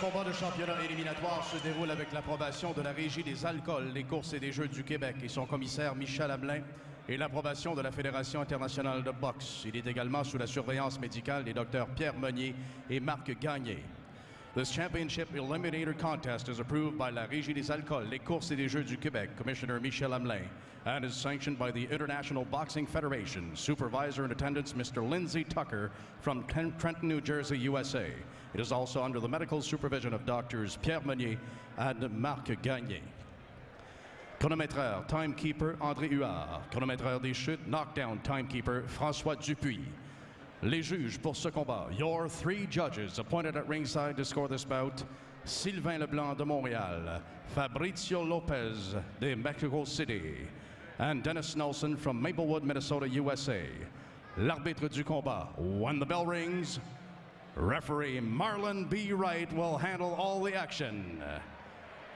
combat de championnat éliminatoire se déroule avec l'approbation de la Régie des alcools, des courses et des jeux du Québec et son commissaire Michel Hamelin et l'approbation de la Fédération internationale de boxe. Il est également sous la surveillance médicale des docteurs Pierre Meunier et Marc Gagné. This championship eliminator contest is approved by la Régie des alcools, des courses et des jeux du Québec, Commissioner Michel Hamelin, and is sanctioned by the International Boxing Federation. Supervisor in attendance, Mr. Lindsay Tucker from Trenton, New Jersey, USA. It is also under the medical supervision of doctors Pierre Meunier and Marc Gagné. Chronométreur, timekeeper, André Huard. Chronométreur des chutes, knockdown, timekeeper, François Dupuis. Les juges pour ce combat, your three judges appointed at ringside to score this bout, Sylvain Leblanc de Montréal, Fabrizio Lopez de Mexico City, and Dennis Nelson from Maplewood, Minnesota, USA. L'arbitre du combat, when the bell rings, referee Marlon B. Wright will handle all the action.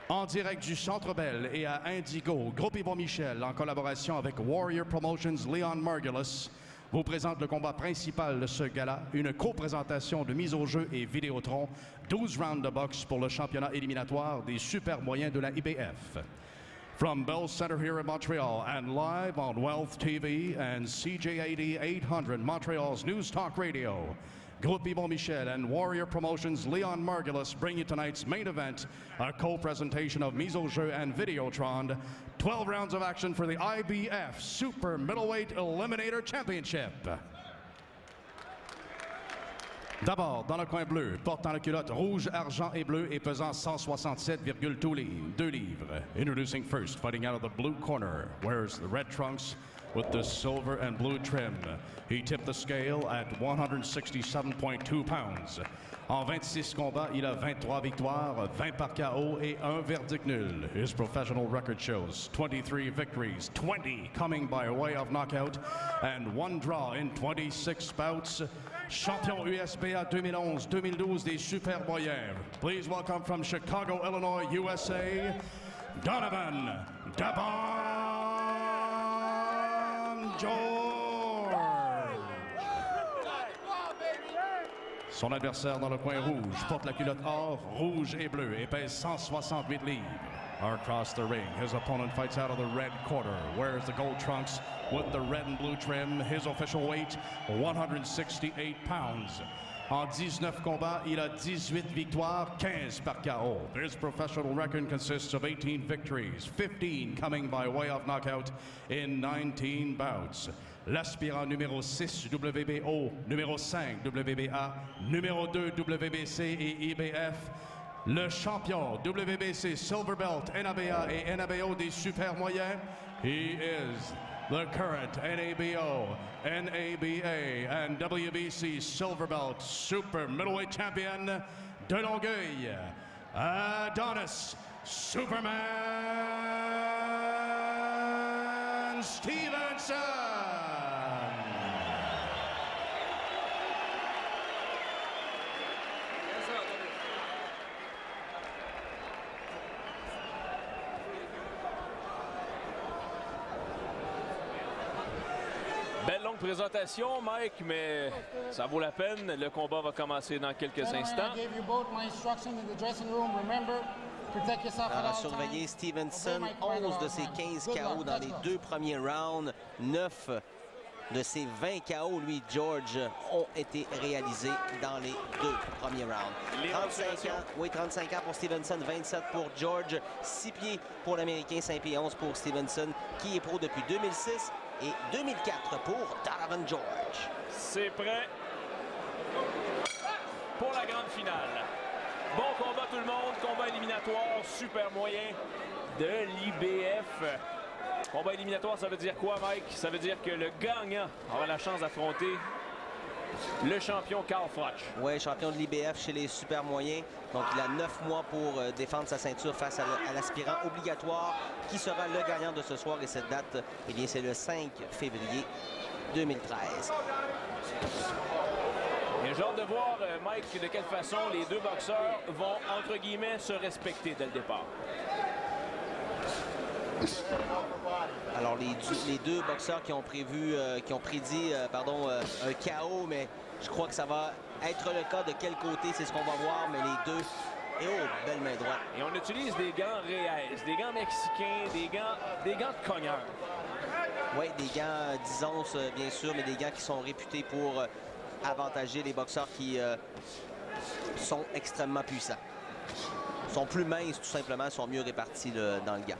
En direct du Centre Bell et à Indigo, Groupe Yvon Michel, en collaboration avec Warrior Promotions Leon Margulis, vous présente le combat principal de ce gala, une co-présentation de mise au jeu et Vidéotron, 12 rounds de boxe pour le championnat éliminatoire des super moyens de la IBF. From Bell Center here in Montreal and live on Wealth TV and CJAD 800 Montreal's News Talk Radio, Groupe Yvon Michel and Warrior Promotions Leon Margulis bring you tonight's main event, a co-presentation of Mise au Jeu and Videotron, 12 rounds of action for the IBF Super Middleweight Eliminator Championship. D'abord, dans le coin bleu, portant la culotte rouge, argent et bleu et pesant 167,2 livres. Introducing first, fighting out of the blue corner, wears the red trunks with the silver and blue trim. He tipped the scale at 167.2 pounds. En 26 combats, il a 23 victoires, 20 par KO et un verdict nul. His professional record shows 23 victories, 20 coming by way of knockout, and 1 draw in 26 bouts. Champion USBA 2011-2012 des super moyens. Please welcome from Chicago, Illinois, USA, Donovan Dapon George. Son adversaire dans le coin rouge porte la culotte or, rouge et bleu et pèse 168 livres. Across the ring, his opponent fights out of the red corner, wears the gold trunks with the red and blue trim. His official weight, 168 pounds. En 19 combats, il a 18 victoires, 15 par KO. His professional record consists of 18 victories, 15 coming by way of knockout in 19 bouts. L'aspirant numéro 6 WBO, numéro 5 WBA, numéro 2 WBC et IBF, le champion WBC Silver Belt, NABA et NABO des super moyens, he is the current NABO, NABA, and WBC Silver Belt Super Middleweight Champion de Longueuil, Adonis Superman Stevenson. Belle longue présentation, Mike, mais ça vaut la peine. Le combat va commencer dans quelques instants. Alors, surveiller Stevenson, 11 de ses 15 KO dans les 2 premiers rounds, 9 de ses 20 KO, lui, George, ont été réalisés dans les 2 premiers rounds. 35 ans, oui, 35 ans pour Stevenson, 27 pour George, 6 pieds pour l'Américain, 5 pieds 11 pour Stevenson, qui est pro depuis 2006 et 2004 pour Donovan George. C'est prêt pour la grande finale. Bon combat tout le monde, combat éliminatoire, super moyen de l'IBF. Combat éliminatoire, ça veut dire quoi, Mike? Ça veut dire que le gagnant aura la chance d'affronter le champion Carl Froch. Oui, champion de l'IBF chez les super moyens. Donc, il a 9 mois pour défendre sa ceinture face à l'aspirant obligatoire qui sera le gagnant de ce soir. Et cette date, eh bien, c'est le 5 février 2013. Et j'ai hâte de voir, Mike, de quelle façon les deux boxeurs vont, entre guillemets, se respecter dès le départ. Alors, les deux boxeurs qui ont prédit un KO, mais je crois que ça va être le cas de quel côté, c'est ce qu'on va voir, mais les deux Et oh, belle main droite. Et on utilise des gants Reyes, des gants mexicains, des gants de cogneur. Oui, des gants d'Isonce, bien sûr, mais des gants qui sont réputés pour avantager les boxeurs qui sont extrêmement puissants. Sont plus minces, tout simplement, sont mieux répartis dans le gant.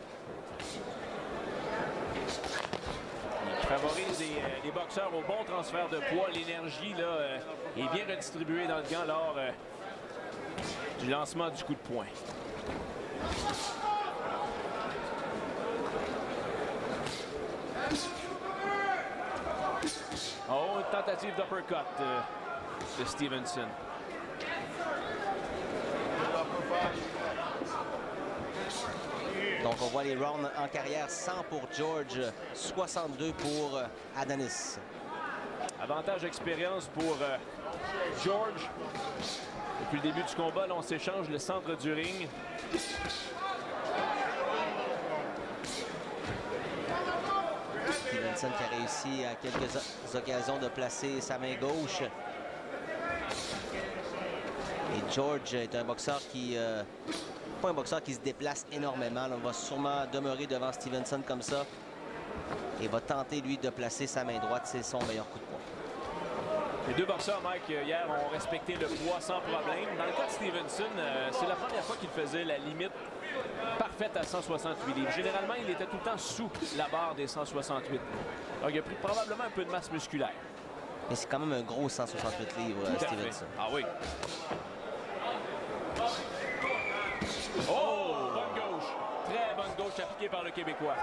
Qui favorise les boxeurs au bon transfert de poids. L'énergie est bien redistribuée dans le gant lors du lancement du coup de poing. Oh, une tentative d'uppercut de Stevenson. Donc, on voit les rounds en carrière. 100 pour George, 62 pour Adonis. Avantage expérience pour George. Depuis le début du combat, là, on s'échange le centre du ring. Stevenson qui a réussi à quelques occasions de placer sa main gauche. Et George est un boxeur qui... pas un boxeur qui se déplace énormément. Là, on va sûrement demeurer devant Stevenson comme ça. Et va tenter, lui, de placer sa main droite. C'est son meilleur coup de poing. Les deux boxeurs, Mike, hier, ont respecté le poids sans problème. Dans le cas de Stevenson, c'est la première fois qu'il faisait la limite parfaite à 168 livres. Généralement, il était tout le temps sous la barre des 168. Donc, il a pris probablement un peu de masse musculaire. Mais c'est quand même un gros 168 livres, Stevenson. Ah oui. Oh! Bonne gauche. Très bonne gauche appliquée par le Québécois.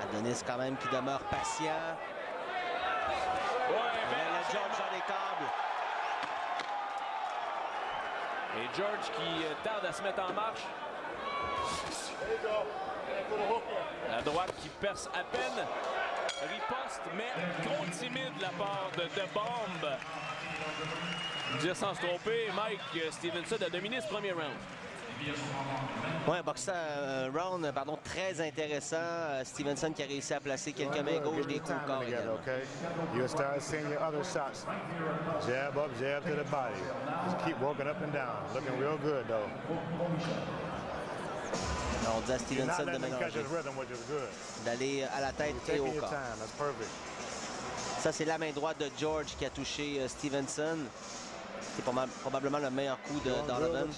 Adonis quand même qui demeure patient. Le George dans les câbles. Et George qui tarde à se mettre en marche. La droite qui perce à peine. Riposte, mais trop timide de la part de Bomb. Dire sans se tromper, Mike, Stevenson a dominé ce premier round. Oui, un boxeur round très intéressant. Stevenson qui a réussi à placer quelques mains gauches, des coups au corps également. You start seeing your other shots. Jab up, jab to the body. Just keep working up and down. Looking real good, though. On dit à Stevenson de mélanger, d'aller à la tête et au corps. Ça, c'est la main droite de George qui a touché Stevenson. C'est probablement le meilleur coup de Donovan.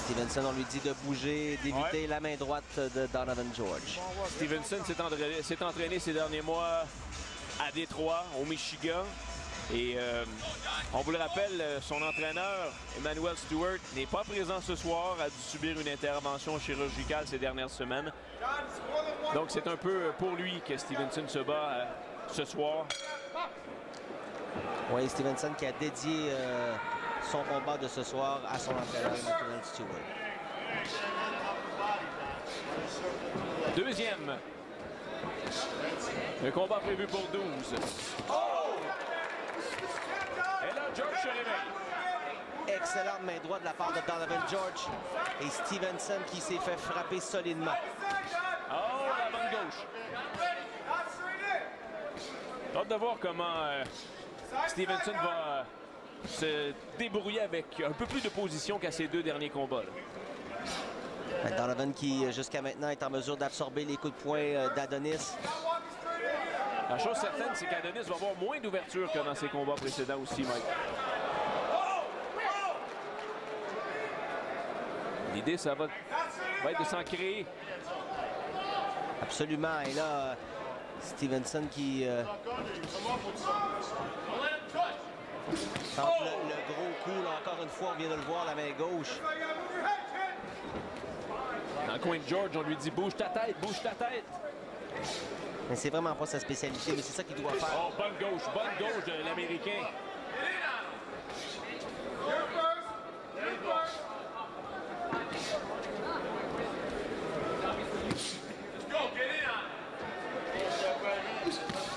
Stevenson, on lui dit de bouger, d'éviter la main droite de Donovan George. Stevenson s'est entraîné ces derniers mois à Détroit, au Michigan. Et on vous le rappelle, son entraîneur, Emmanuel Stewart, n'est pas présent ce soir, a dû subir une intervention chirurgicale ces dernières semaines. Donc c'est un peu pour lui que Stevenson se bat ce soir. Oui, Stevenson qui a dédié son combat de ce soir à son entraîneur, Emmanuel Stewart. Deuxième. Le combat prévu pour 12. Oh! Et là, George se réveille. Excellente main droite de la part de Donovan George. Et Stevenson qui s'est fait frapper solidement. Oh, la bonne gauche. J'ai hâte de voir comment Stevenson va se débrouiller avec un peu plus de position qu'à ses deux derniers combats. Donovan qui, jusqu'à maintenant, est en mesure d'absorber les coups de poing d'Adonis. La chose certaine, c'est qu'Adonis va avoir moins d'ouverture que dans ses combats précédents aussi, Mike. L'idée, ça va être de s'en créer. Absolument. Et là, Stevenson qui tente le gros coup. Là, encore une fois, on vient de le voir, la main gauche. Dans le coin de George, on lui dit « Bouge ta tête, bouge ta tête ». Mais c'est vraiment pas sa spécialité, mais c'est ça qu'il doit faire. Oh, bonne gauche de l'Américain.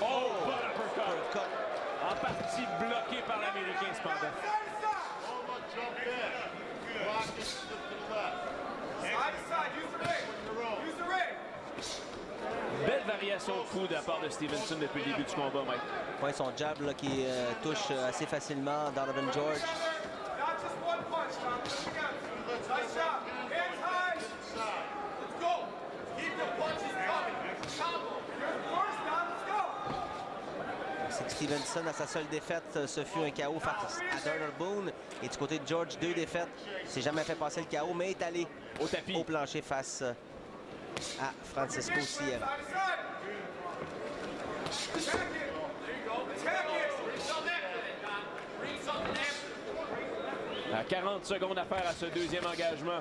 Oh, bon uppercut. En partie bloqué par l'Américain, cependant. Belle variation de coups de la part de Stevenson depuis le début du combat, Mike. Ouais, son jab là, qui touche assez facilement Donovan George. C'est que Stevenson, à sa seule défaite, ce fut un KO face à Darnell Boone. Et du côté de George, 2 défaites. Il s'est jamais fait passer le KO, mais est allé au tapis, au plancher face à Francisco Siem. À 40 secondes à faire à ce deuxième engagement.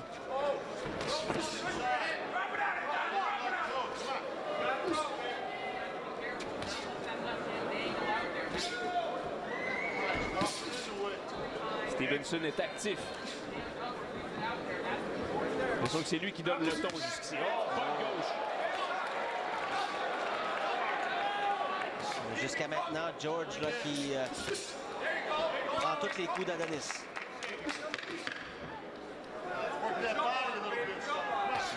Stevenson est actif. C'est sûr que c'est lui qui donne le ton jusqu'ici. Oh, bonne gauche. Jusqu'à maintenant, George là, qui prend tous les coups d'Adonis.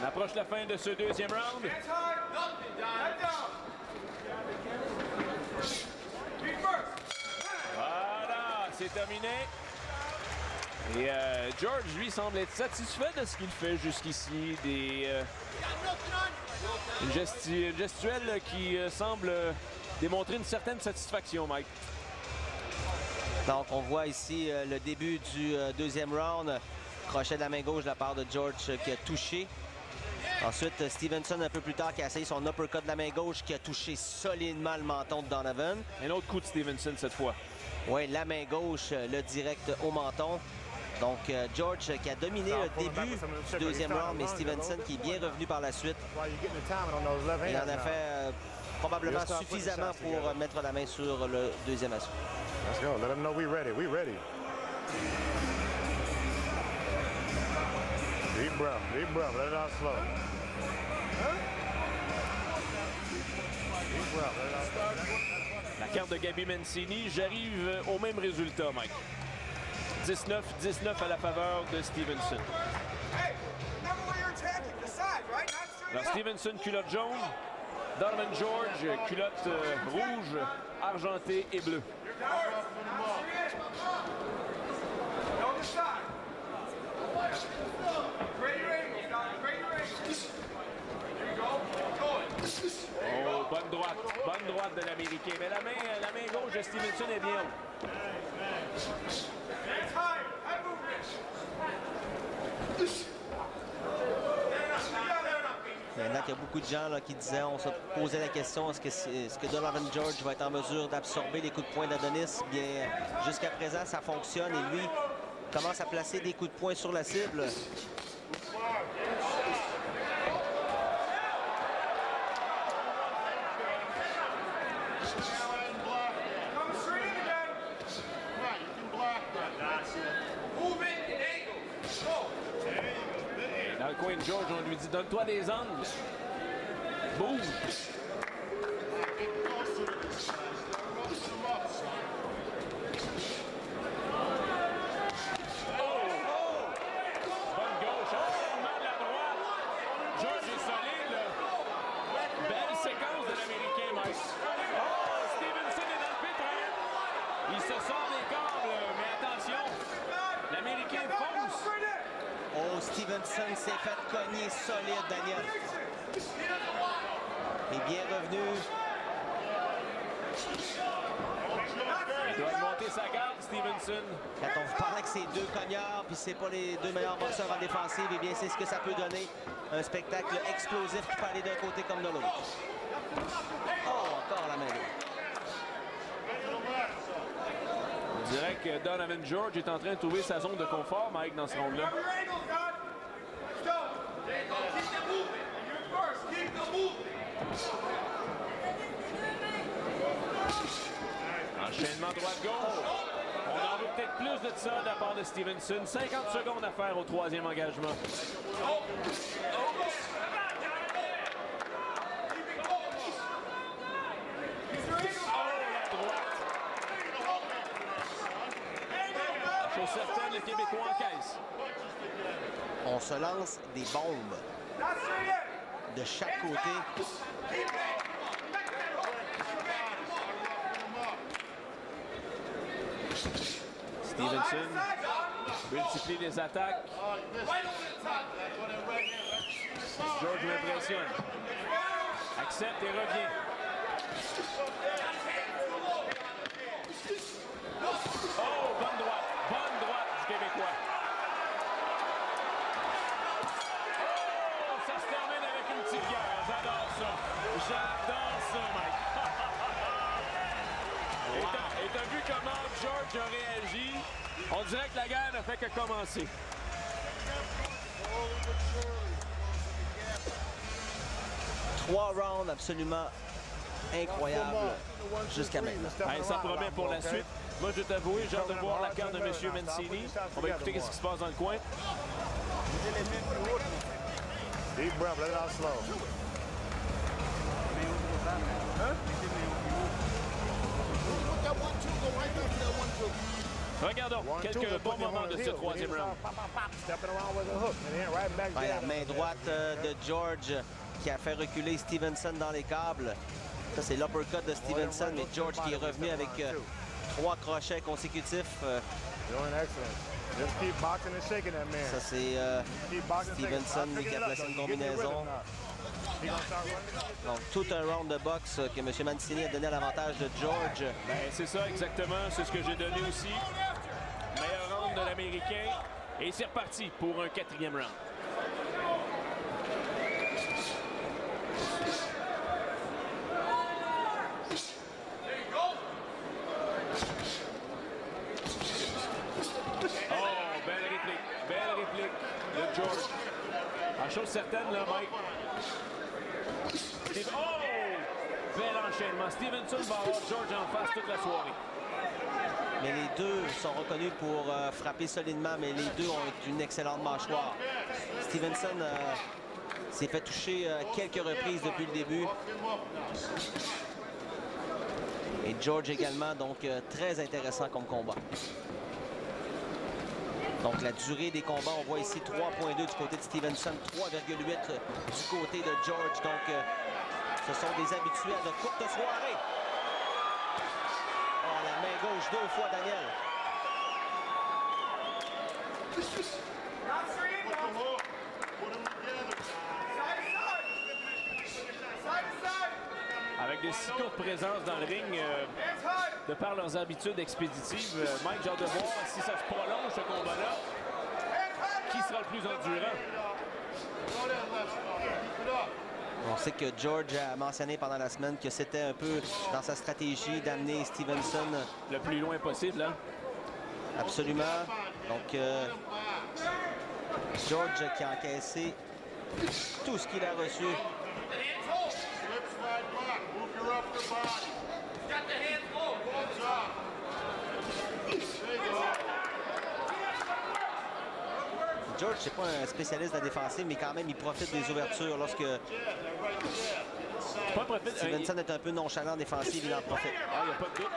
On approche la fin de ce deuxième round. Voilà, c'est terminé. Et George, lui, semble être satisfait de ce qu'il fait jusqu'ici. Une gestuelle qui semble démontrer une certaine satisfaction, Mike. Donc, on voit ici le début du deuxième round. Crochet de la main gauche de la part de George qui a touché. Ensuite, Stevenson, un peu plus tard, qui a essayé son uppercut de la main gauche qui a touché solidement le menton de Donovan. Un autre coup de Stevenson cette fois. Oui, la main gauche, le direct au menton. Donc, George qui a dominé le début du deuxième round, mais Stevenson qui est bien revenu par la suite. Il en a fait probablement suffisamment pour mettre la main sur le deuxième assaut. Let's go. Let them know we ready. We ready. Deep breath. Let it out slow. Deep breath. Let it out slow. La carte de Gabi Mancini, j'arrive au même résultat, Mike. 19-19 à la faveur de Stevenson. Alors, Stevenson, culotte jaune. Donovan George, culotte rouge, argentée et bleue. Oh, bonne droite de l'Américain. Mais la main gauche de Stevenson est bien haute. Maintenant qu'il y a beaucoup de gens là, qui disaient, on se posait la question, est-ce que Donovan George va être en mesure d'absorber les coups de poing d'Adonis? Bien, jusqu'à présent, ça fonctionne et lui commence à placer des coups de poing sur la cible. Dans le coin de George, on lui dit « Donne-toi des angles. » Bouge. Stevenson s'est fait cogner solide, Daniel. Il est bien revenu. Il doit monter sa garde, Stevenson. Quand on vous parlait que c'est deux cognards, puis c'est pas les deux meilleurs boxeurs en défensive, eh bien c'est ce que ça peut donner. Un spectacle explosif qui peut aller d'un côté comme de l'autre. Oh, encore la main gauche. On dirait que Donovan George est en train de trouver sa zone de confort, Mike, dans ce round-là. Enchaînement droite-gauche. On en veut peut-être plus de ça de la part de Stevenson. 50 secondes à faire au troisième engagement. On se se lance des bombes de chaque côté. Stevenson multiplie les attaques. George l'impressionne. Accepte et revient. Oh, bonne droite du Québécois. Oh, ça se termine avec une petite guerre. J'adore ça, Mike. Et t'as vu comment George a réagi? On dirait que la guerre n'a fait que commencer. Trois rounds absolument incroyables jusqu'à maintenant. Hey, ça promet pour la suite. Moi, je vais t'avouer, j'ai hâte de voir la carte de M. Mancini. On va écouter ce qui se passe dans le coin. Deep breath, let it out slow. Regardons quelques bons moments de ce troisième round. La main droite de George qui a fait reculer Stevenson dans les câbles. Ça, c'est l'uppercut de Stevenson, mais George qui est revenu avec 3 crochets consécutifs. Ça, c'est Stevenson qui a placé une combinaison. Donc, tout un round de boxe que M. Mancini a donné à l'avantage de George. C'est ça, exactement. C'est ce que j'ai donné aussi. Meilleur round de l'Américain. Et c'est reparti pour un 4e round. Belle réplique de George. En chose certaine, là, Mike. Oh! Bel enchaînement. Stevenson va avoir George en face toute la soirée. Mais les deux sont reconnus pour frapper solidement, mais les deux ont une excellente mâchoire. Stevenson s'est fait toucher quelques reprises depuis le début. Et George également, donc très intéressant comme combat. Donc la durée des combats, on voit ici 3.2 du côté de Stevenson, 3.8 du côté de George. Donc ce sont des habitués de courte soirée. Oh, la main gauche 2 fois, Daniel. Avec des si courtes présences dans le ring, de par leurs habitudes expéditives, Mike, j'ai hâte de voir si ça se prolonge, ce combat-là. Qui sera le plus endurant? On sait que George a mentionné pendant la semaine que c'était un peu dans sa stratégie d'amener Stevenson le plus loin possible, hein? Absolument. Donc, George qui a encaissé tout ce qu'il a reçu. George, c'est pas un spécialiste de la défensive, mais quand même, il profite des ouvertures lorsque Stevenson est un peu nonchalant en défensive, il en profite. Ah, il n'y a pas de doute.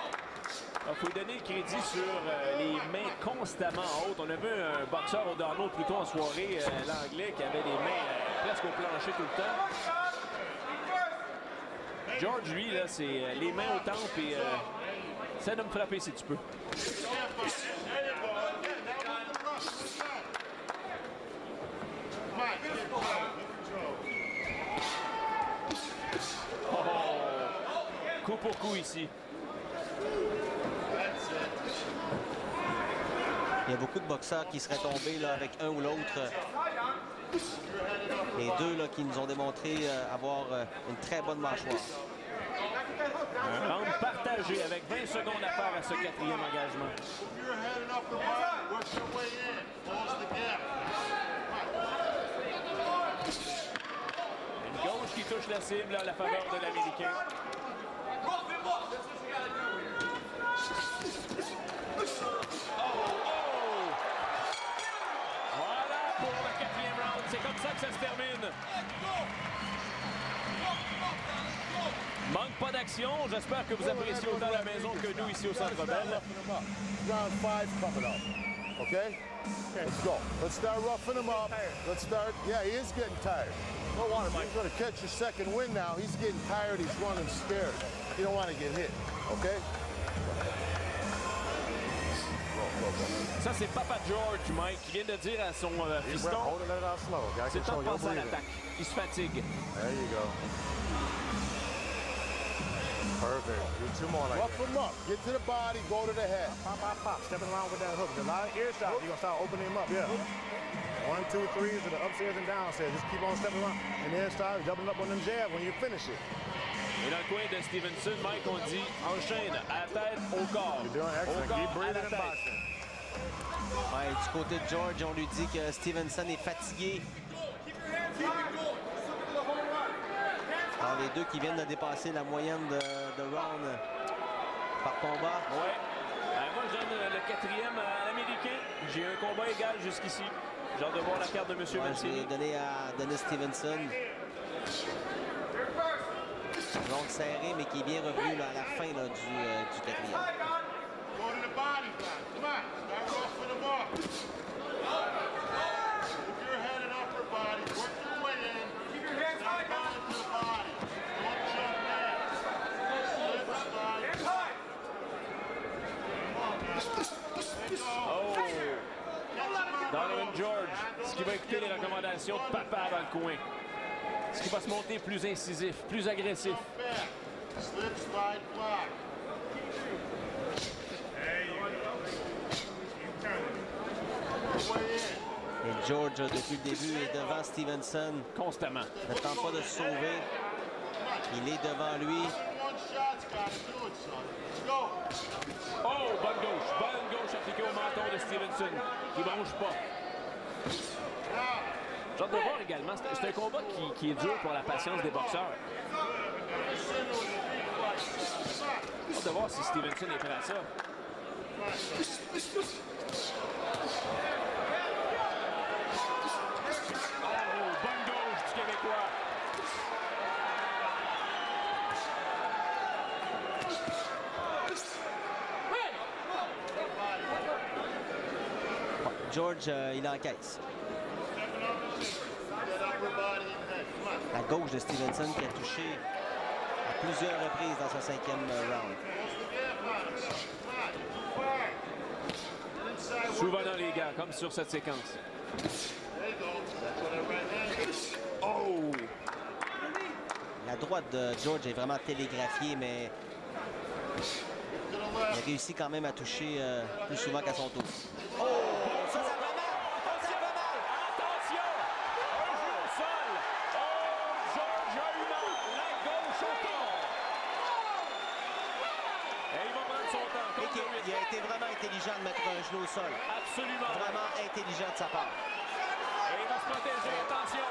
Il faut donner le crédit sur les mains constamment hautes. On a vu un boxeur au Darno plus tôt en soirée, l'anglais, qui avait les mains presque au plancher tout le temps. George, lui, là, c'est les mains au temple et essaie de me frapper si tu peux. Oh, coup pour coup ici. Il y a beaucoup de boxeurs qui seraient tombés là, avec un ou l'autre. Les deux là, qui nous ont démontré avoir une très bonne mâchoire. Un round partagé avec 20 secondes à faire à ce 4e engagement. Une gauche qui touche la cible à la faveur de l'Américain. Voilà pour le 4e round. C'est comme ça que ça se termine. Manque pas d'action. J'espère que vous appréciez autant la maison que nous ici au Centre Bell. Round 5 coming up. okay? Let's go. Let's start roughing him up. Let's start, yeah, he is getting tired. No water, Mike. He's going to catch your second wind now. He's getting tired, he's running scared. You don't want to get hit, okay? Ça, c'est Papa George, Mike, qui vient de dire à son fiston. C'est le temps de passer à l'attaque. Il se fatigue. There you go. Perfect. Do two more like rough him up. Get to the body, go to the head. Pop, pop, pop. Stepping around with that hook. There's a lot of ear shots. You're going to start opening him up. Yeah. 1, 2, 3 to the upstairs and downstairs. Just keep on stepping around. And then start doubling up on them jabs when you finish it. Et dans le coin de Stevenson, Mike, on dit enchaîne à la tête, au corps. You're doing excellent. Keep breathing and boxing. Ouais, du côté de George, on lui dit que Stevenson est fatigué. Alors, les deux qui viennent de dépasser la moyenne de round par combat. Ouais. Moi, je donne le quatrième à l'Américain. J'ai un combat égal jusqu'ici. J'ai hâte de voir la carte de M. Je l'ai donné à Dennis Stevenson. Longue serrée, mais qui est bien revenu là, à la fin là, du quatrième. Oh! Donovan George, ce qui va écouter les recommandations de Papa dans le coin. Ce qui va se monter plus incisif, plus agressif. Et George, depuis le début, est devant Stevenson. Constamment. Ne tente pas de se sauver. Il est devant lui. Oh, bonne gauche appliquée au menton de Stevenson, qui ne bronche pas. J'ai hâte de voir également, c'est un combat qui est dur pour la patience des boxeurs. J'ai hâte de voir si Stevenson est prêt à ça. Oh, bonne gauche du Québécois. George, il encaisse. La gauche de Stevenson qui a touché à plusieurs reprises dans ce 5e round. Souvent dans les gars, comme sur cette séquence. Oh! La droite de George est vraiment télégraphiée, mais il a réussi quand même à toucher plus souvent qu'à son tour. Oh! Ça fait mal! Ça fait mal! Attention! Un genou au sol! Oh! George a eu mal! La gauche au corps! Et il va prendre son temps. Il a été vraiment intelligent de mettre un genou au sol. Absolument. Vraiment intelligent de sa part. Et il va se protéger. Attention!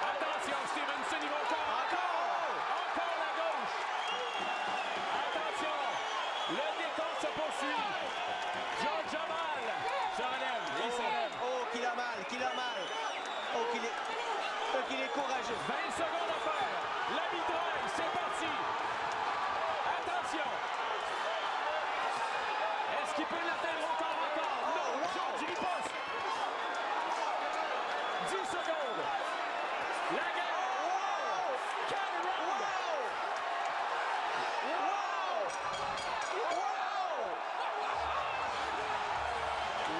Attention! Stevenson, il va encore! Encore la gauche! Attention! Le décompte se poursuit. George a mal. Se relève. Il se relève. Oh, qu'il a mal, qu'il a mal. Oh, qu'il est courageux. 20 secondes à faire. La mitraille, c'est parti. Attention. Est-ce qu'il peut l'atteindre encore? Non, George riposte. 10 secondes. La guerre. Quel round.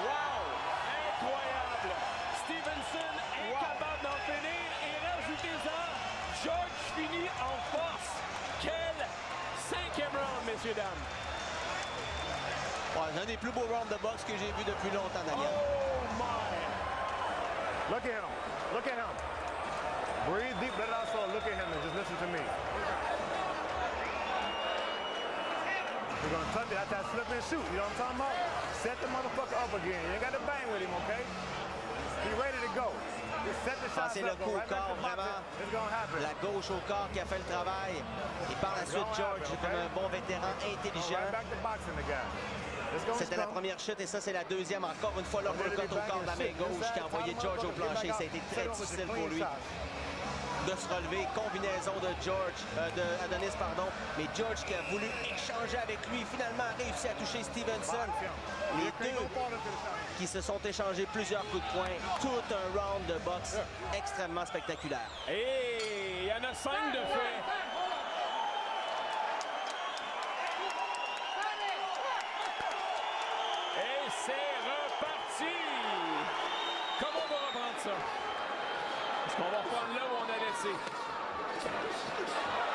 Wow! Incroyable! Stevenson incapable d'en finir et rajoutez-en, George finit en force. Quel 5e round, messieurs, dames! Ouais, c'est un des plus beaux rounds de boxe que j'ai vu depuis longtemps, Daniel. Oh my! Look at him. Look at him. Breathe deep, let it out slow. Look at him and just listen to me. You're going to touch it. That's that slip and shoot. You know what I'm talking about? Set the motherfucker up again. You ain't got to bang with him, okay? Be ready to go. Just set the shots C'est le up. coup au Right back corps, to boxing. vraiment. It's going to happen. La gauche au corps qui a fait le travail. Et par la suite, George, comme un bon vétéran intelligent. Right back to boxing again. C'était la première chute et ça, c'est la deuxième. Encore une fois, l'uppercut au corps de la main gauche qui a envoyé George au plancher. Ça a été très difficile pour lui de se relever. Combinaison de Adonis, pardon. Mais George qui a voulu échanger avec lui, finalement a réussi à toucher Stevenson. Les deux qui se sont échangés plusieurs coups de poing. Tout un round de boxe extrêmement spectaculaire. Et il y en a 5 de fait. Et c'est reparti. Comment on va reprendre ça? Est-ce qu'on va reprendre là où on a laissé?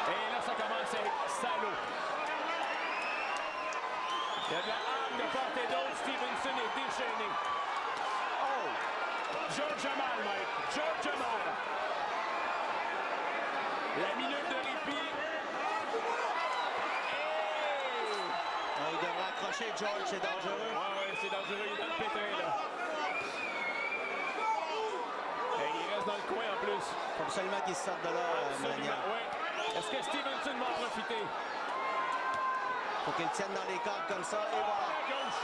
Et là, ça commence à être salaud. Il y a de la hargne de part et d'autre. Stevenson est déchaîné. Oh! George a mal, Mike. George a mal. La minute de répit. Il devra accrocher George, c'est dangereux. Ouais, c'est dangereux. Il est dans le pétrin, là. Et il reste dans le coin, en plus. Il faut absolument qu'il sorte de là, Mania. Ouais. Est-ce que Stevenson va en profiter? Faut qu'il tienne dans les cordes comme ça, et voilà. À gauche.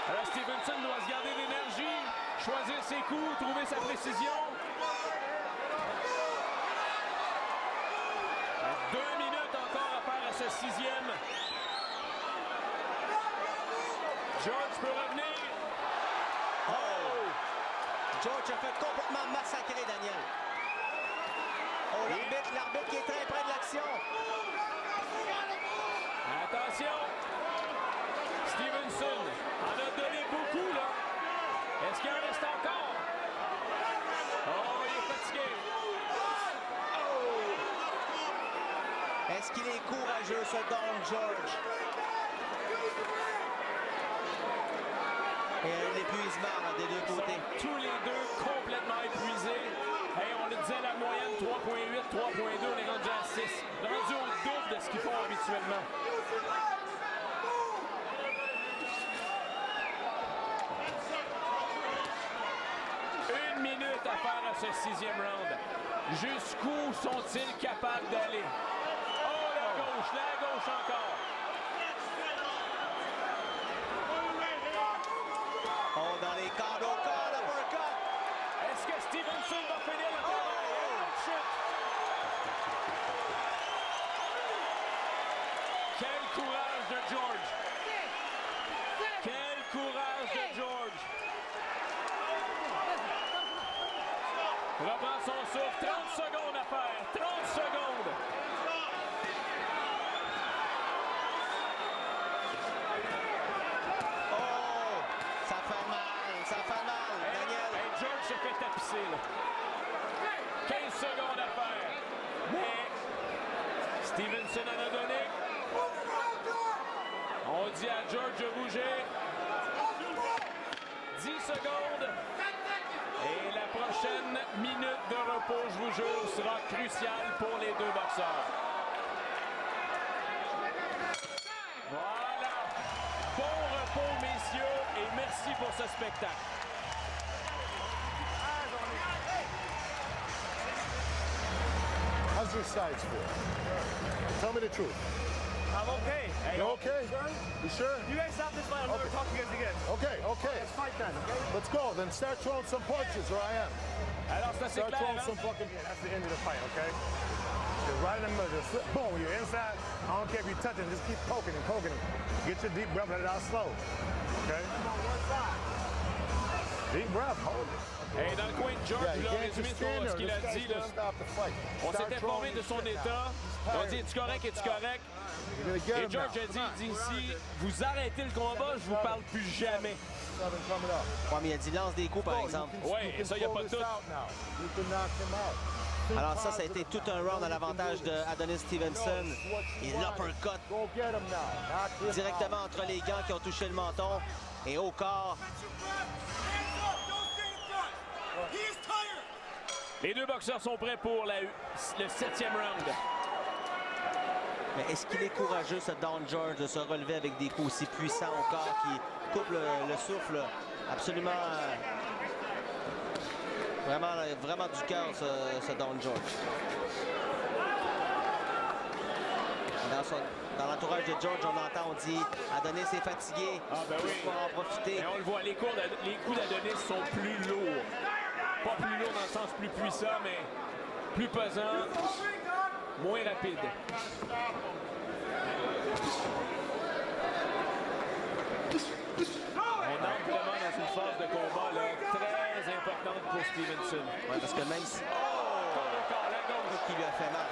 Alors Stevenson doit se garder l'énergie, choisir ses coups, trouver sa précision. 2 minutes encore à faire à ce 6e. George peut revenir. Oh! George a fait complètement massacrer Daniel. Oh, l'arbitre qui est très près de l'action. Attention. Stevenson en a donné beaucoup, là. Est-ce qu'il en reste encore? Oh, il est fatigué. Oh! Est-ce qu'il est courageux, ce Don George? Et l'épuisement des deux côtés. Tous les deux complètement épuisés. Hey, on le disait, la moyenne 3.8, 3.2, on est rendu à 6. Rendu au double de ce qu'ils font habituellement. Une minute à faire à ce 6e round. Jusqu'où sont-ils capables d'aller? Oh, la gauche encore. Oh, dans les cordes au corps, l'uppercut. Est-ce que Stevenson va finir le travail? Chute. Quel courage de George. Quel courage de George. Reprend son souffle. 30 secondes à faire. 30 secondes. Oh, ça fait mal, Daniel. Hey, George se fait tapisser, là. 15 secondes à faire. Mais Stevenson en a donné. On dit à George de bouger. 10 secondes. Et la prochaine minute de repos, je vous jure, sera cruciale pour les deux boxeurs. Voilà. Bon repos, messieurs, et merci pour ce spectacle. How's your sides feel? Tell me the truth. I'm okay. Hey, You okay? You sure? You guys stop this fight. I'll never talk to you guys again. Okay, okay. Let's fight then, okay? Let's go. Then start throwing some punches, or I am. Alors, c'est assez Start clair, throwing hein? some fucking... Yeah, that's the end of the fight, okay? Just right in the middle. Just boom, you're inside. I don't care if you're touching. Just keep poking and poking him. Get your deep breath, let it out slow. Okay? Deep breath, hold it. Hey, dans le coin de George, Yeah, you là, can't résumé just sur stand ce there. qu'il a This dit, guy's là. gonna stop the fight. On Start s'est informé throwing de your son shit état. now. On dit, es-tu correct, es-tu correct? You're gonna get Et him George now. a dit, si vous arrêtez le combat, je vous parle plus jamais. Nothing coming up. Ouais, mais il a dit lance des coups, par Oh, you exemple. can- Ouais, you can ça, y a pull pas de this doute. out now. You can knock him out. Alors ça a été tout un round à l'avantage de Adonis Stevenson. Et l'uppercut Go get him now. Knock him out. directement entre les gants qui ont touché le menton et au corps. Les deux boxeurs sont prêts pour le 7e round. Mais est-ce qu'il est courageux, ce Don George, de se relever avec des coups aussi puissants au corps qui coupent le souffle absolument... Vraiment du cœur, ce Don George. Dans l'entourage de George, on entend, on dit Adonis est fatigué, Ah ben oui. il faut en profiter. Et on le voit, les coups d'Adonis sont plus lourds. Pas plus lourds dans le sens plus puissant, mais plus pesant, moins rapide. On entre vraiment dans une phase de combat là, très importante pour Stevenson. Oui, parce que même si... qui lui a fait mal.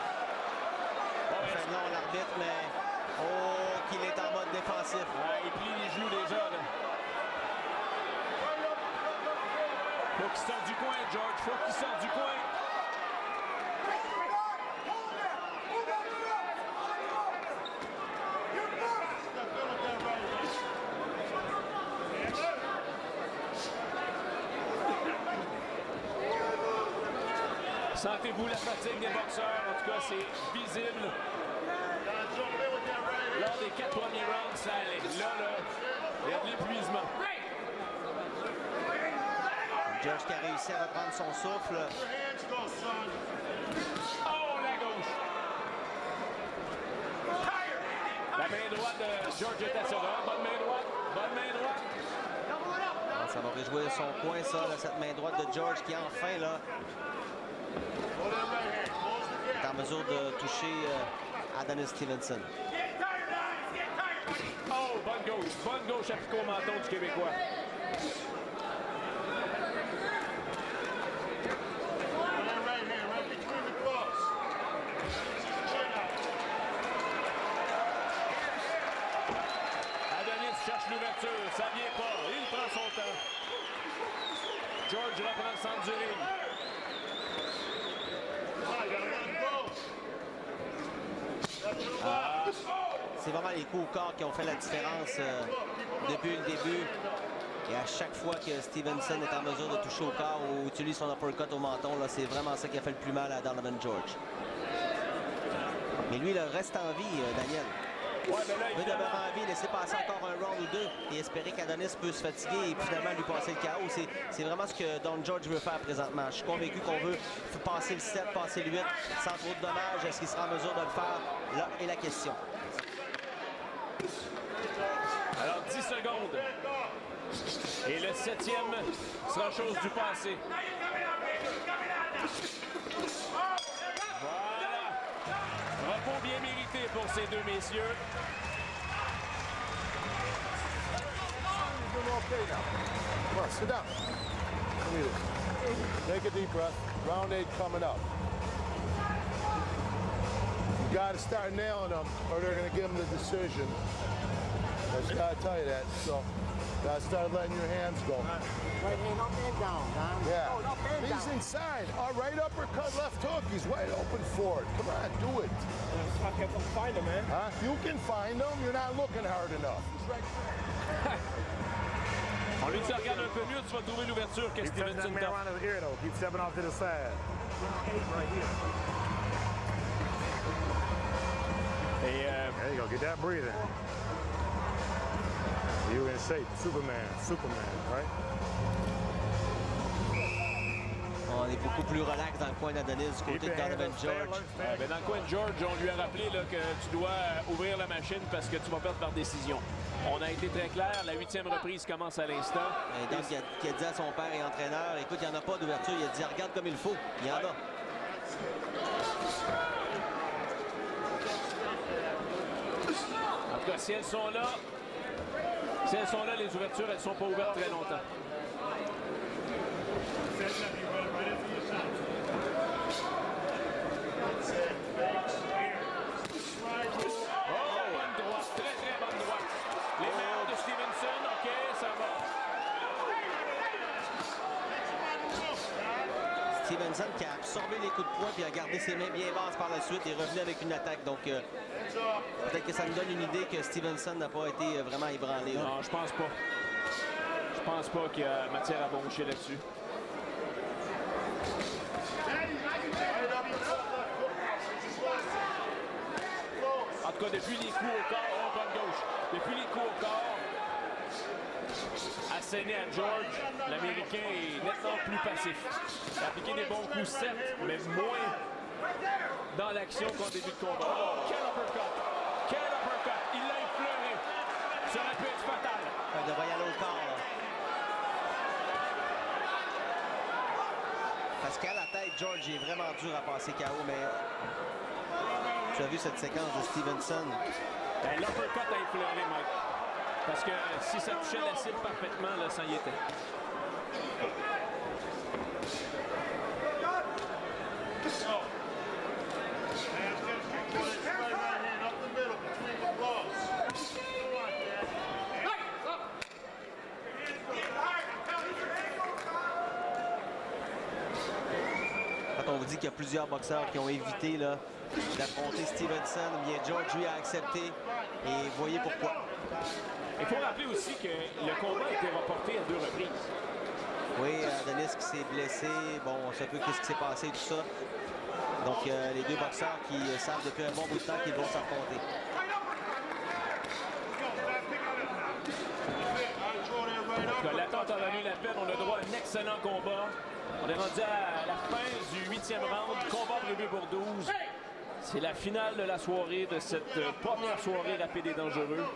Enfin, non, l'arbitre, mais... Oh, qu'il est en mode défensif. Ouais, il plie les genoux déjà, là. Faut qu'il sorte du coin, George. Faut qu'il sorte du coin. Sentez-vous la fatigue des boxeurs. En tout cas, c'est visible. Lors des 4 premiers rounds, ça allait. Là, il y a de l'épuisement. George qui a réussi à reprendre son souffle. Oh, la gauche. La main droite de George est assurante. Bonne main droite. Bonne main droite. Ça va rejouer son coin, ça, là, cette main droite de George qui, enfin, là, est en mesure de toucher Adonis Stevenson. Oh, bonne gauche appliquée au menton du Québécois. Adonis cherche l'ouverture, ça vient pas, il prend son temps. George reprend le centre du ring. C'est vraiment les coups au corps qui ont fait la différence depuis le début. Et à chaque fois que Stevenson est en mesure de toucher au corps ou utilise son uppercut au menton, c'est vraiment ça qui a fait le plus mal à Donovan George. Mais lui, il reste en vie, Daniel. Ouais, ben là, il veut demeurer en vie, laisser passer encore un round ou deux et espérer qu'Adonis peut se fatiguer et finalement lui passer le KO. C'est vraiment ce que Don George veut faire présentement. Je suis convaincu qu'on veut passer le 7, passer le 8 sans trop de dommages. Est-ce qu'il sera en mesure de le faire? Là est la question. Alors, 10 secondes. Et le 7e sera chose du passé. Voilà. Repos bien mérité pour ces deux messieurs. Come on, sit down. Take a deep breath. Round 8 coming up. You got to start nailing them, or they're going to give them the decision. I just got to tell you that. So, got to start letting your hands go. Right hand up and down, Don. Yeah. Oh, up and down. He's inside. All right, uppercut, left hook. He's wide open for it. Come on, do it. I can't find him, man. Huh? You can find him. You're not looking hard enough. He's right there. On lui dit, regarde un peu mieux, tu vas trouver l'ouverture que Stevenson that man t'a. around his ear, though. Keep stepping off to the side. Right here. There you go. Get that breathing. You in shape. Superman, right? On est beaucoup plus relax dans le coin d'Adonis du côté de Donovan George. Ben dans le coin de George, on lui a rappelé là, que tu dois ouvrir la machine parce que tu vas perdre par décision. On a été très clair. La 8e reprise commence à l'instant. Et donc, qui a dit à son père et entraîneur, écoute, il n'y en a pas d'ouverture. Il a dit, regarde comme il faut. Il y en a. En tout cas, si elles sont là, les ouvertures, elles ne sont pas ouvertes très longtemps. Bonne droite, très bonne droite. Les mains de Stevenson, OK, ça va. Stevenson qui a absorbé les coups de poing puis a gardé ses mains bien basses par la suite et est revenu avec une attaque. Donc, peut-être que ça nous donne une idée que Stevenson n'a pas été vraiment ébranlé. Là. Non, je pense pas. Je pense pas qu'il y a matière à broncher là-dessus. En tout cas, depuis les coups au corps, bonne gauche. Depuis les coups au corps, asséné à George, l'Américain est nettement plus passif. Il a appliqué des bons coups, certes, mais moins dans l'action qu'en début de combat. Oh, quel uppercut! Quel uppercut! Il l'a effleuré. Ça aurait pu être fatal. Il devrait y aller au corps. Là. Parce qu'à la tête, George est vraiment dur à passer KO, mais tu as vu cette séquence de Stevenson. Ben, l'uppercut a effleuré, Mike. Parce que si ça touchait la cible parfaitement, là, ça y était. Quand on vous dit qu'il y a plusieurs boxeurs qui ont évité d'affronter Stevenson, bien George lui a accepté et voyez pourquoi. Il faut rappeler aussi que le combat a été reporté à 2 reprises. Oui, Adonis qui s'est blessé, bon, on sait peu qu'est-ce qui s'est passé, tout ça. Donc les deux boxeurs qui savent depuis un bon bout de temps qu'ils vont s'affronter. L'attente a valu la peine, on a droit à un excellent combat. On est rendu à la fin du 8e round, combat prévu pour 12. C'est la finale de la soirée, de cette première soirée rapide et dangereux.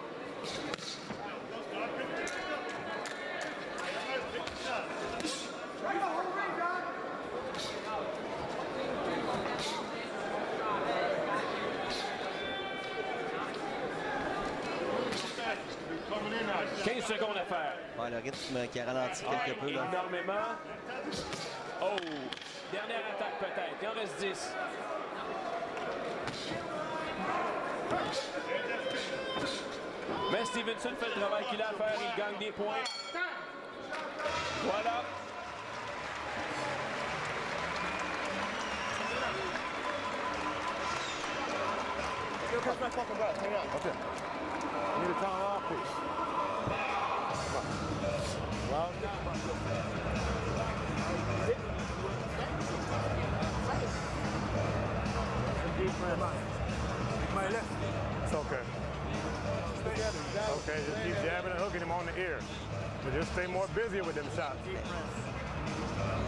« 15 secondes à faire. » Ouais, le rythme qui a ralenti quelque peu. Là. Énormément. Oh! Dernière attaque peut-être. Il en reste 10. Mais Stevenson fait le travail qu'il a à faire. Il gagne des points. Voilà. Okay. You need to count off, please. Well, it's okay. Okay, just keep jabbing and hooking him on the ear. But just stay more busy with them shots.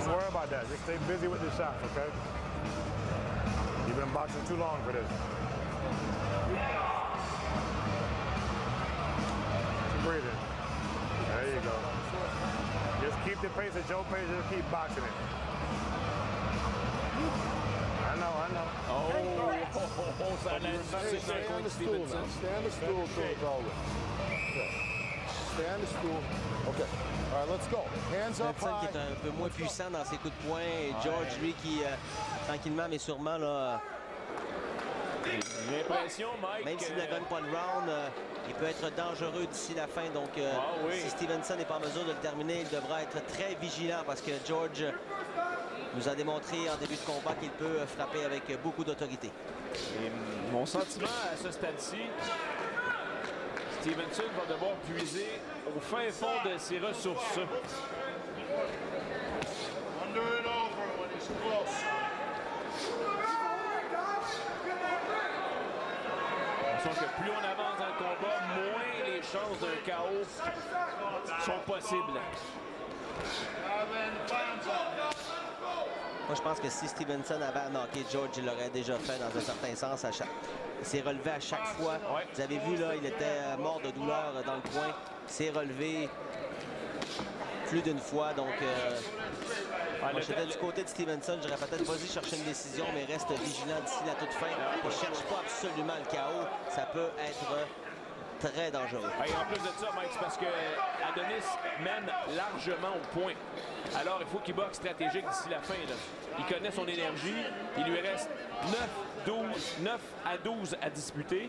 Don't worry about that. Just stay busy with the shots, okay? You've been boxing too long for this. Breathing. There you go. Just keep the pace at your pace. Just keep boxing it. I know. Oh, ça lance dans le coin de Stevenson. Stand the stool till it's over. Okay. Stand the stool. Okay. All right, let's go. Hands up Stevenson high. qui est un peu moins puissant dans ses coups de poing. Et George, lui, qui tranquillement mais sûrement, là, J'ai l'impression, Mike... même s'il ne gagne pas le round, il peut être dangereux d'ici la fin. Donc, oui. si Stevenson n'est pas en mesure de le terminer, il devra être très vigilant parce que George nous a démontré en début de combat qu'il peut frapper avec beaucoup d'autorité. Et mon sentiment à ce stade-ci, Stevenson va devoir puiser au fin fond de ses ressources. Que plus on avance dans le combat, moins les chances d'un KO sont possibles. Moi, je pense que si Stevenson avait knocké George, il l'aurait déjà fait dans un certain sens. Il s'est relevé à chaque fois. Ouais. Vous avez vu, là, il était mort de douleur dans le coin. Il s'est relevé plus d'une fois. Donc, moi, j'étais du côté de Stevenson. J'aurais peut-être vas-y chercher une décision, mais reste vigilant d'ici la toute fin. Ne cherche pas absolument le KO. Ça peut être très dangereux. Et en plus de ça, Mike, c'est parce que Adonis mène largement au point. Alors, il faut qu'il boxe stratégique d'ici la fin. Là. Il connaît son énergie. Il lui reste 9 à 12 à disputer.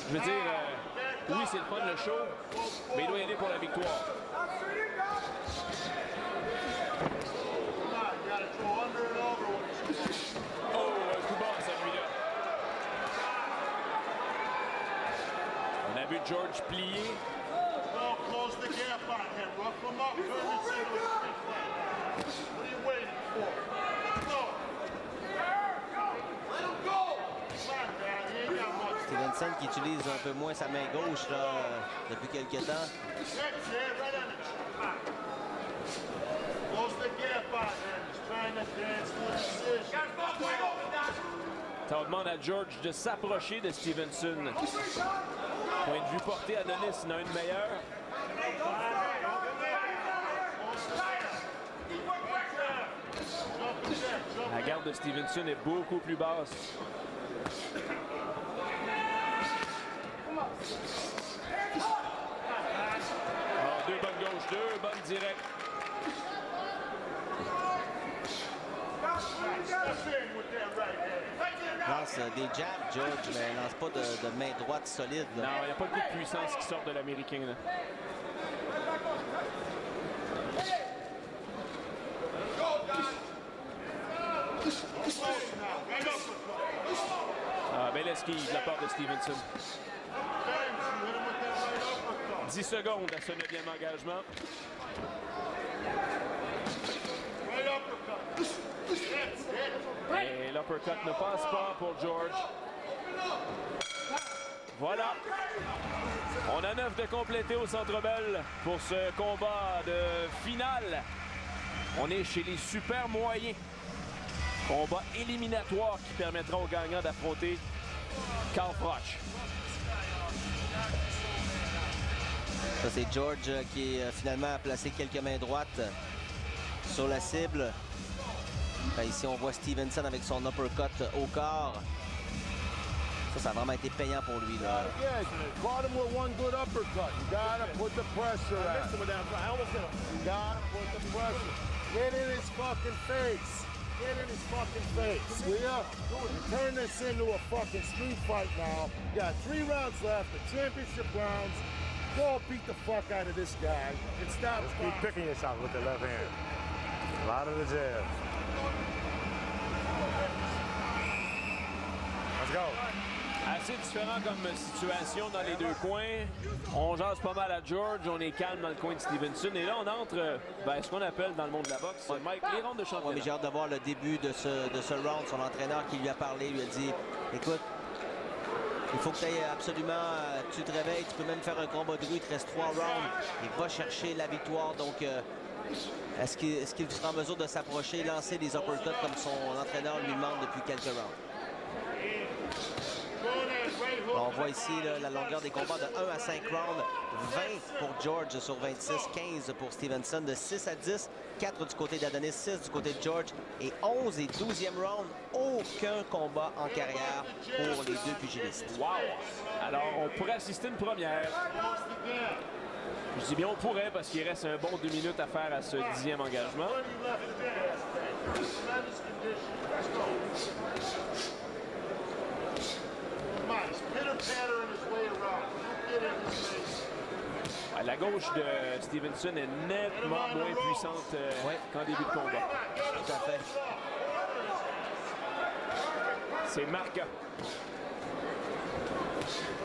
Je veux dire, oui, c'est le fun, le show, mais il doit y aller pour la victoire. Oh, un coup bas, celui-là. On a vu George plier. Stevenson qui utilise un peu moins sa main gauche là, depuis quelques temps. Ça demande à George de s'approcher de Stevenson. Point de vue porté, Adonis en a une meilleure. La garde de Stevenson est beaucoup plus basse. Alors, 2 bonnes gauches, 2 bonnes directes. Lance des jabs, George, mais lance pas de main droite solide. Là. Non, il n'y a pas le coup de puissance qui sort de l'Américain. Belle esquive de la part de Stevenson. 10 secondes à ce 9e engagement. Et l'uppercut ne passe pas pour George. Voilà. On a 9 de complété au Centre Bell pour ce combat de finale. On est chez les super moyens. Combat éliminatoire qui permettra aux gagnants d'affronter Carl Froch. Ça, c'est George qui finalement a placé quelques mains droites sur la cible. Enfin, ici, on voit Stevenson avec son uppercut au corps. Ça a vraiment été payant pour lui. Là. Caught him with one good uppercut. You gotta put the pressure on. You gotta put the pressure. Get in his fucking face. Get in his fucking face. Yeah. Turn this into a fucking street fight now. You got 3 rounds left, the championship rounds. Go beat the fuck out of this guy and stop. Just keep picking your shots with the left hand. A lot of the jabs. Let's go. Assez différent comme situation dans les deux coins. On jase pas mal à George, on est calme dans le coin de Stevenson. Et là, on entre ce qu'on appelle dans le monde de la boxe, Mike, les rondes de championnat. Ouais, mais j'ai hâte de voir le début de ce round. Son entraîneur qui lui a parlé, lui a dit, écoute, il faut que tu ailles absolument, tu te réveilles, tu peux même faire un combat de rue, il te reste 3 rounds. Il va chercher la victoire. Donc, est-ce qu'il sera en mesure de s'approcher, lancer des uppercuts comme son entraîneur lui demande depuis quelques rounds? On voit ici là, la longueur des combats de 1 à 5 rounds, 20 pour George sur 26, 15 pour Stevenson, de 6 à 10, 4 du côté d'Adonis, 6 du côté de George et 11 et 12e round, aucun combat en carrière pour les deux pugilistes. Wow! Alors, on pourrait assister une première. Je dis bien on pourrait parce qu'il reste un bon 2 minutes à faire à ce 10e engagement. La gauche de Stevenson est nettement moins puissante qu'en début de combat. Tout à fait. C'est marquant.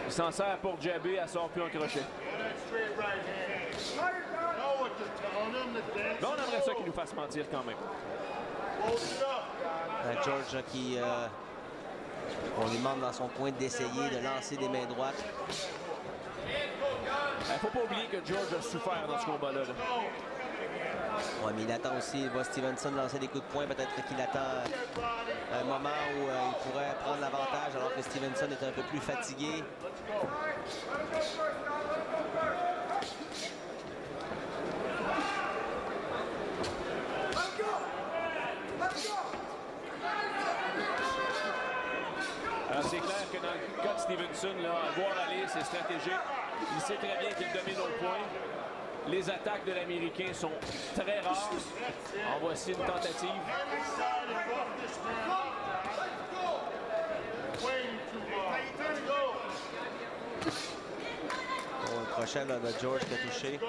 Il s'en sert pour jabber, elle sort plus en crochet. Là, on aimerait ça qu'il nous fasse mentir quand même. George qui... on lui demande dans son coin d'essayer de lancer des mains droites. Il ne faut pas oublier que George a souffert dans ce combat-là. Oui, mais il attend aussi, il voit Stevenson lancer des coups de poing. Peut-être qu'il attend un moment où il pourrait prendre l'avantage alors que Stevenson est un peu plus fatigué. Alors c'est clair que dans le cas de Stevenson, là, à voir aller, c'est stratégique. Il sait très bien qu'il domine au point. Les attaques de l'Américain sont très rares. En voici une tentative. Oh, le crochet là, de George qui a touché.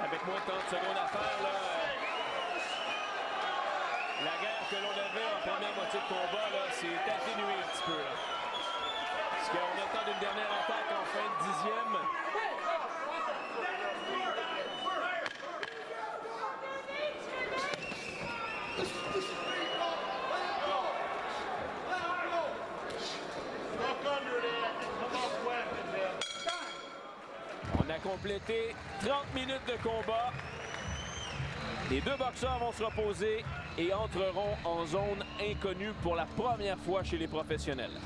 Avec moins de 30 secondes à faire, là, la guerre que l'on avait en première moitié de combat, c'est atténué un petit peu. Là. Parce qu'on attend une dernière attaque en fin de 10e. compléter 30 minutes de combat. Les deux boxeurs vont se reposer et entreront en zone inconnue pour la première fois chez les professionnels.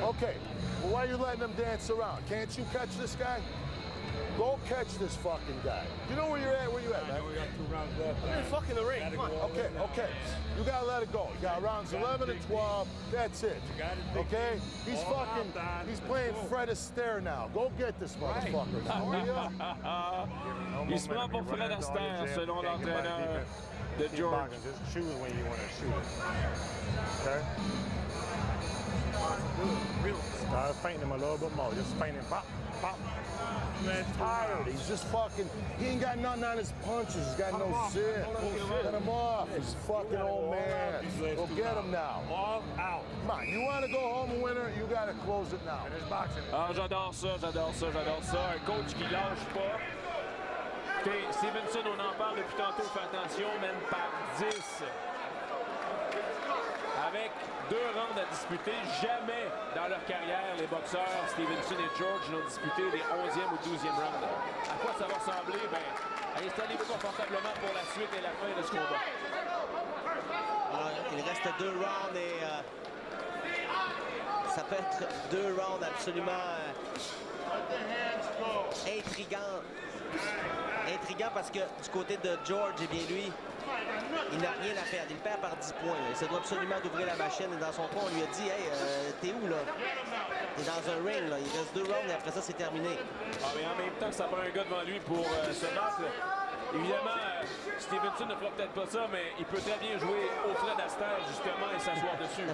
Okay, well, why are you letting them dance around? Can't you catch this guy? Go catch this fucking guy. You know where you're at? Where you at, man? We got 2 rounds left. You're fucking the ring. Come on. Okay. You gotta let it go. You got rounds 11 and 12. That's it. Okay? He's fucking. He's playing Fred Astaire now. Go get this motherfucker now. Il se prend pour Fred Astaire, selon l'entraîneur de George. Just choose when you want to shoot it. Okay? Start fainting him a little bit more. Just faint him. Pop, pop. He's tired. He's just fucking. He ain't got nothing on his punches. He's got no zip. Get him off. He's fucking old man. Go get him now. All out. Come on. You want to go home a winner? You got to close it now. And it's boxing. Ah, j'adore ça. Un coach qui lâche pas. Écoutez, Stevenson, on en parle depuis tantôt. Fais attention, mène par 10. Avec 2 rounds à disputer, jamais dans leur carrière, les boxeurs Stevenson et George n'ont disputé les 11e ou 12e rounds. À quoi ça va ressembler? Ben, installez-vous confortablement pour la suite et la fin de ce combat. Alors, il reste 2 rounds et ça peut être 2 rounds absolument intrigants. Intrigant parce que du côté de George, eh bien lui, il n'a rien à perdre. Il perd par 10 points. Il se doit absolument d'ouvrir la machine. Et dans son coin, on lui a dit, hey, t'es où là? T'es dans un ring là. Il reste 2 rounds et après ça, c'est terminé. Ah, mais en même temps, ça prend un gars devant lui pour se battre. Évidemment, Stevenson ne fera peut-être pas ça, mais il peut très bien jouer au Fred Astaire justement et s'asseoir dessus.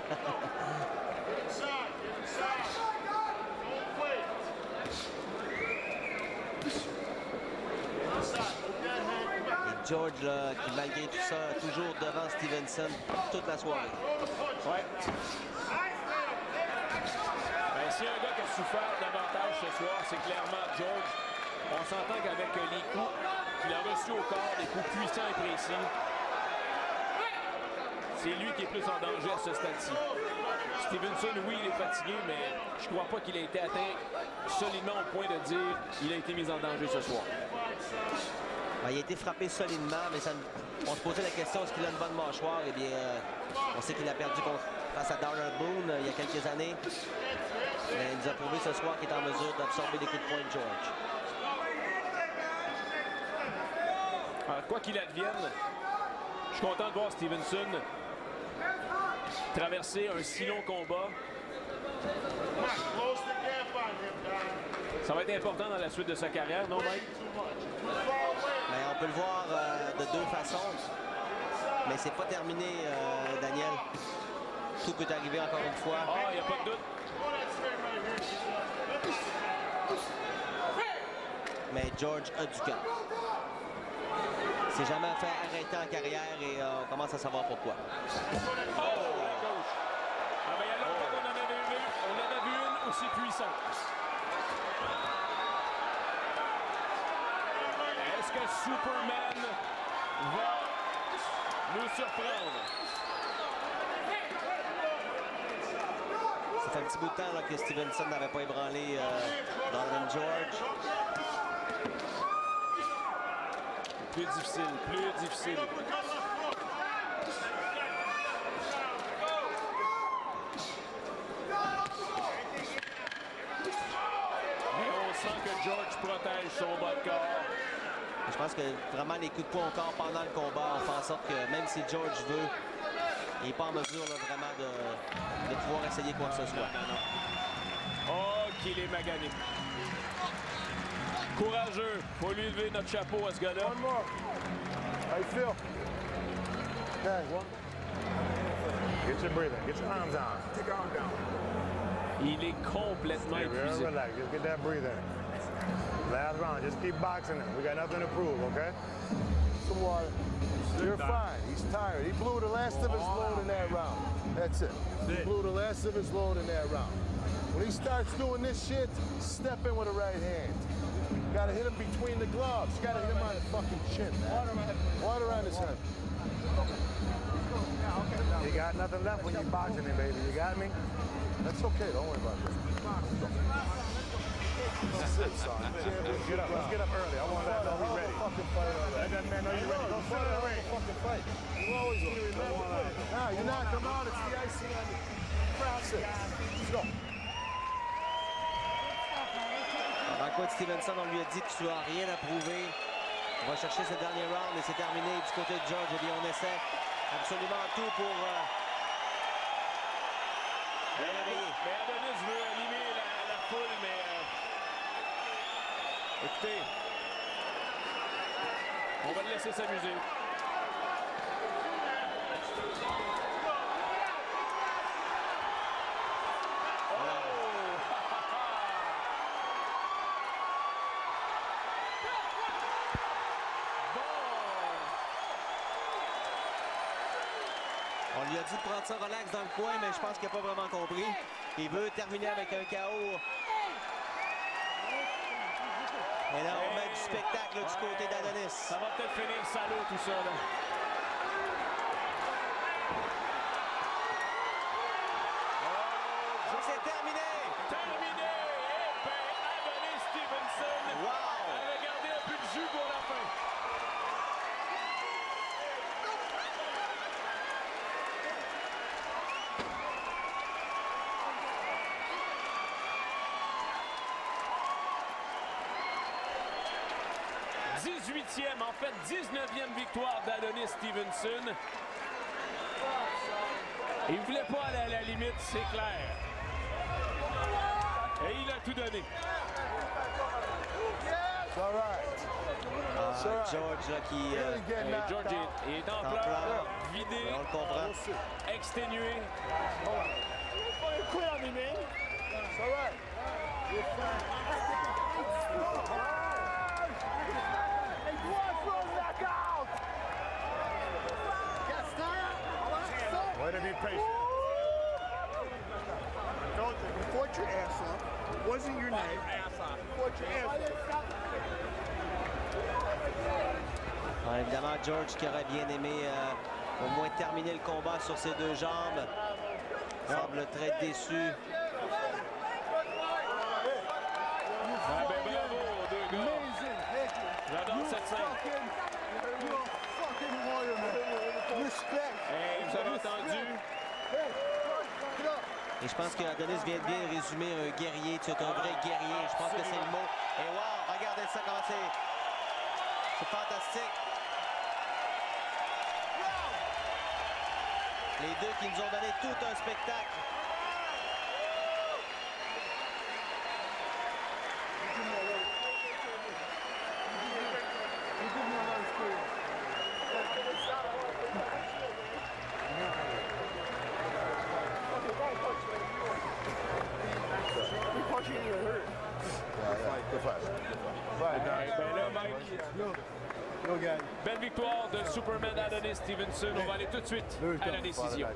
George, là, qui malgré tout ça, toujours devant Stevenson toute la soirée. Ouais. Ben, s'il y a un gars qui a souffert davantage ce soir, c'est clairement George. On s'entend qu'avec les coups qu'il a reçus au corps, des coups puissants et précis, c'est lui qui est plus en danger à ce stade-ci. Stevenson, oui, il est fatigué, mais je crois pas qu'il a été atteint solidement au point de dire qu'il a été mis en danger ce soir. Il a été frappé solidement, mais on se posait la question, est-ce qu'il a une bonne mâchoire? Eh bien, on sait qu'il a perdu face à Darnell Boone il y a quelques années. Mais il nous a prouvé ce soir qu'il est en mesure d'absorber des coups de poing de George. Alors, quoi qu'il advienne, je suis content de voir Stevenson traverser un si long combat. Ça va être important dans la suite de sa carrière, non, Mike? Ben, on peut le voir de 2 façons. Mais c'est pas terminé, Daniel. Tout peut arriver encore une fois. Ah, il n'y a pas de doute. Mais George a du cœur. Il s'est jamais fait arrêter en carrière et on commence à savoir pourquoi. Oh, la gauche. Ah, ben, il y a longtemps qu'on en avait vu une aussi puissante. Est-ce que Superman va nous surprendre? Ça fait un petit bout de temps là, que Stevenson n'avait pas ébranlé Donovan George. Plus difficile. Mais on sent que George protège son bas de corps. Je pense que vraiment les coups de poing au corps pendant le combat ont fait en sorte que même si George veut, il n'est pas en mesure là, vraiment de pouvoir essayer quoi que ce soit. Non. Oh, qu'il est magané. Courageux. Faut lui lever notre chapeau à ce gars-là. One more. How you feel? Okay, one. Get your breathing. Get your arms down. Take your arm down. Il est complètement épuisé. Relax. Just get that breathing. Last round. Just keep boxing him. We got nothing to prove, okay? Some water. You're fine. He's tired. He blew the last of his load in that round. That's it. He blew the last of his load in that round. When he starts doing this shit, step in with a right hand. Gotta hit him between the gloves. You gotta hit him on the fucking chin, man. Water on his head. You got nothing left when you're boxing him, baby. You got me? That's okay. Don't worry about that. Get up. Let's get up early. I want to know we ready. Let that man know you're ready. Go sit in the ring. You always want to remember. Nah, you're not. Come on. It's the icing on the process. Let's go. Encore Stevenson, on lui a dit que tu n'as rien à prouver. On va chercher ce dernier round et c'est terminé du côté de George. Eh bien, on essaie absolument tout pour réveiller. Mais Adonis veut animer la foule, mais écoutez, on va le laisser s'amuser. On lui a dit de prendre ça relax dans le coin, mais je pense qu'il n'a pas vraiment compris. Il veut terminer avec un KO. Et là, on met du spectacle du côté d'Adonis. Ça va peut-être finir salaud tout ça, là. C'est terminé! Terminé! Eh bien, Adonis Stevenson Wow! avait gardé un peu de jus pour la fin. En fait, 19e victoire d'Adonis Stevenson. Il ne voulait pas aller à la limite, c'est clair. Et il a tout donné. George là, qui George est en pleurs, vidé, on le comprend. exténué. Way to be patient. I told you, you fought your ass off. It wasn't your name. You fought your ass off. Évidemment, George qui aurait bien aimé au moins terminer le combat sur ses deux jambes. Semble très déçu. Bravo aux deux gars. J'adore cette scène. Hey, vous avez entendu? Et je pense qu'Adonis vient de bien résumer un guerrier. Tu es un vrai guerrier. Je pense que c'est le mot. Et wow, regardez ça comment c'est. C'est fantastique. Les deux qui nous ont donné tout un spectacle. Belle victoire de Superman Adonis Stevenson. On va aller tout de suite à la décision.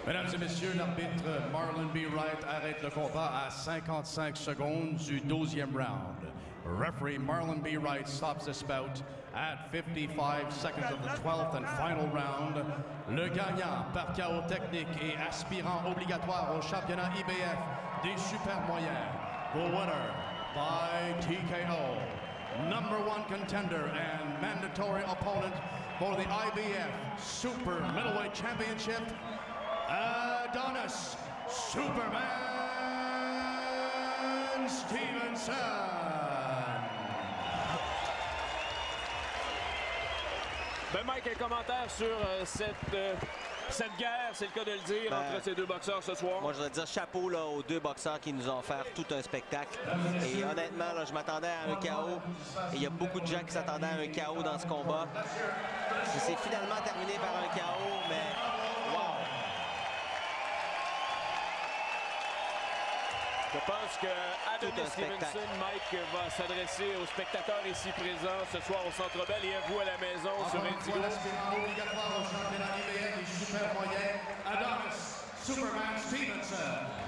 Mesdames et messieurs, l'arbitre Marlon B. Wright arrête le combat à 55 secondes du 12e round. Referee Marlon B. Wright stops this bout at 55 seconds of the 12th and final round. Le gagnant par KO technique et aspirant obligatoire au championnat IBF des super moyens. The winner by TKO. #1 contender and mandatory opponent for the IBF Super Middleweight Championship, Adonis Superman Stevenson. Ben Mike, un commentaire sur cette guerre, c'est le cas de le dire, entre ces deux boxeurs ce soir. Moi, je voudrais dire chapeau là, aux deux boxeurs qui nous ont offert tout un spectacle. Et honnêtement, là, je m'attendais à un KO. Et il y a beaucoup de gens qui s'attendaient à un KO dans ce combat. C'est finalement terminé par un KO, mais wow! Je pense que Adonis Stevenson, Mike, va s'adresser aux spectateurs ici présents ce soir au Centre Bell et à vous à la maison sur Indigo. L'aspirant obligatoire au championnat IBF des super moyens, Adonis Superman Stevenson.